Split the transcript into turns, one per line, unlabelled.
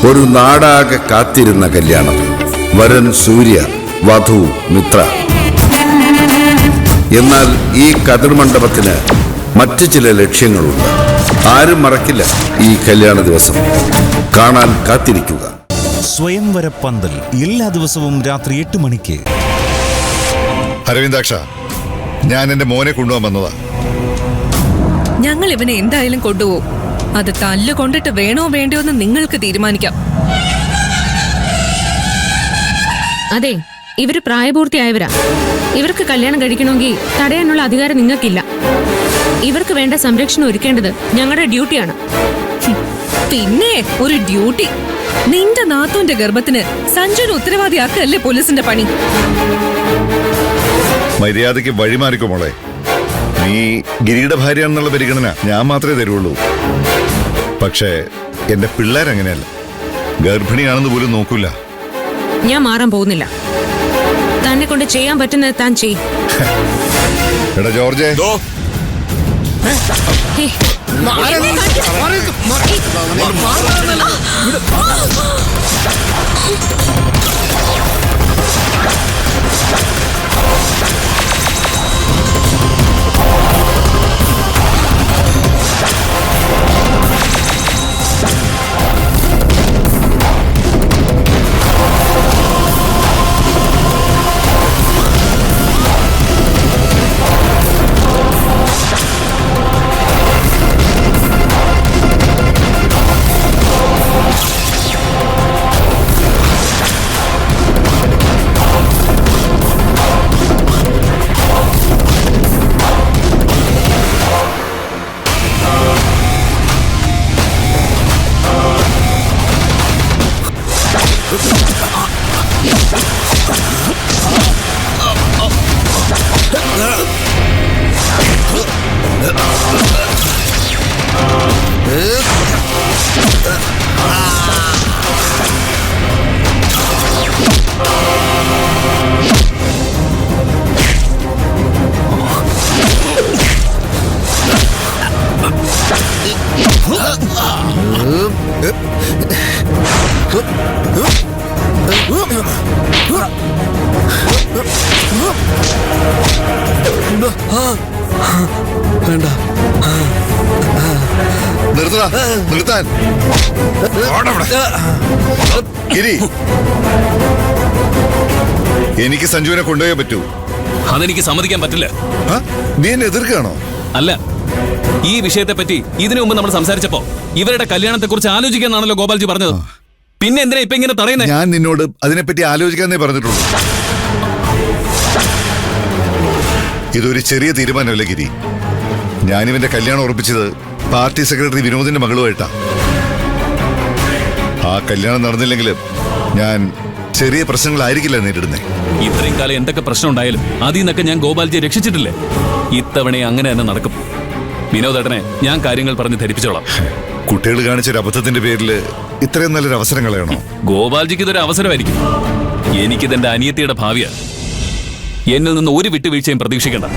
ഒരു നാടാകെ കാത്തിരുന്ന കല്യാണം. വരൻ സൂര്യ, വധു മിത്ര. എന്നാൽ ഈ കതിർമണ്ഡപത്തിന് മറ്റു ചില ലക്ഷ്യങ്ങളുണ്ട്. ആരും മറക്കില്ല ഈ കല്യാണ ദിവസം. കാണാൻ കാത്തിരിക്കുക.
സ്വയംവര പന്തൽ എല്ലാ ദിവസവും രാത്രി 8 മണിക്ക്.
അരവിന്ദാക്ഷ, ഞാൻ എന്റെ മോനെ കൊണ്ടുപോകാൻ വന്നതാ.
ഞങ്ങൾ ഇവനെ എന്തായാലും കൊണ്ടുപോകും. അത് തല്ല് കൊണ്ടിട്ട് വേണോ വേണ്ടയോ എന്ന് നിങ്ങൾക്ക് തീരുമാനിക്കാം.
അതെ, ഇവര് പ്രായപൂർത്തിയായവരാ. ഇവർക്ക് കല്യാണം കഴിക്കണമെങ്കിൽ തടയാനുള്ള അധികാരം നിങ്ങൾക്കില്ല. ഇവർക്ക് വേണ്ട സംരക്ഷണം ഒരുക്കേണ്ടത് ഞങ്ങളുടെ ഡ്യൂട്ടിയാണ്.
പിന്നെ ഒരു ഡ്യൂട്ടി? നിന്റെ നാത്തൂന്റെ ഗർഭത്തിന് സഞ്ജുവിന് ഉത്തരവാദിയാക്കല്ലേ പോലീസിന്റെ പണി?
മര്യാദയ്ക്ക് വഴിമാറിക്കോ മോളെ. നീ ഗിരിയുടെ ഭാര്യയാണെന്നുള്ള പരിഗണന ഞാൻ മാത്രമേ തരുള്ളൂ. പക്ഷേ എന്റെ പിള്ളേരങ്ങനെയല്ല. ഗർഭിണിയാണെന്ന് പോലും നോക്കൂല.
ഞാൻ മാറാൻ പോകുന്നില്ല. തന്നെ കൊണ്ട് ചെയ്യാൻ പറ്റുന്നത് താൻ ചെയ്യും.
എടാ ജോർജേ, നിർത്താൻ. ഗിരി, എനിക്ക് സഞ്ജുവിനെ കൊണ്ടുപോയേ പറ്റൂ.
അതെനിക്ക് സമ്മതിക്കാൻ പറ്റില്ല.
നീ എന്നെ എതിർക്കുകയാണോ?
അല്ല, ഈ വിഷയത്തെ പറ്റി ഇതിനു മുമ്പ് നമ്മൾ സംസാരിച്ചപ്പോ ഇവരുടെ കല്യാണത്തെ കുറിച്ച് ആലോചിക്കാന്നാണല്ലോ ഗോപാൽജി പറഞ്ഞത്. പിന്നെ എന്തിനാ ഇപ്പൊ ഇങ്ങനെ തടയുന്നത്?
ഞാൻ നിന്നോട് അതിനെപ്പറ്റി ആലോചിക്കാന്നേ പറഞ്ഞിട്ടുള്ളൂ. ഇതൊരു ചെറിയ തീരുമാനമല്ല ഗിരി. ഞാനിവന്റെ കല്യാണം ഉറപ്പിച്ചത് പാർട്ടി സെക്രട്ടറി വിനോദിന്റെ മകളുമായിട്ടാ. ആ കല്യാണം നടന്നില്ലെങ്കിൽ ഞാൻ ചെറിയ പ്രശ്നങ്ങളായിരിക്കില്ല നേരിടുന്നേ.
ഇത്രയും കാലം എന്തൊക്കെ പ്രശ്നം ഉണ്ടായാലും അതിൽ നിന്നൊക്കെ ഞാൻ ഗോപാൽജിയെ രക്ഷിച്ചിട്ടില്ലേ? ഇത്തവണ അങ്ങനെ തന്നെ നടക്കും. വിനോദേട്ടനെ ഞാൻ കാര്യങ്ങൾ പറഞ്ഞ് ധരിപ്പിച്ചോളാം.
കുട്ടികൾ കാണിച്ചൊരു അബദ്ധത്തിന്റെ പേരിൽ ഇത്രയും നല്ലൊരു അവസരം കളയണോ?
ഗോപാൽജിക്ക് ഇതൊരു അവസരമായിരിക്കും. എനിക്കിതെന്റെ അനിയത്തിയുടെ ഭാവിയാണ്. എന്നിൽ നിന്ന് ഒരു വിട്ടുവീഴ്ചയും പ്രതീക്ഷിക്കണ്ട.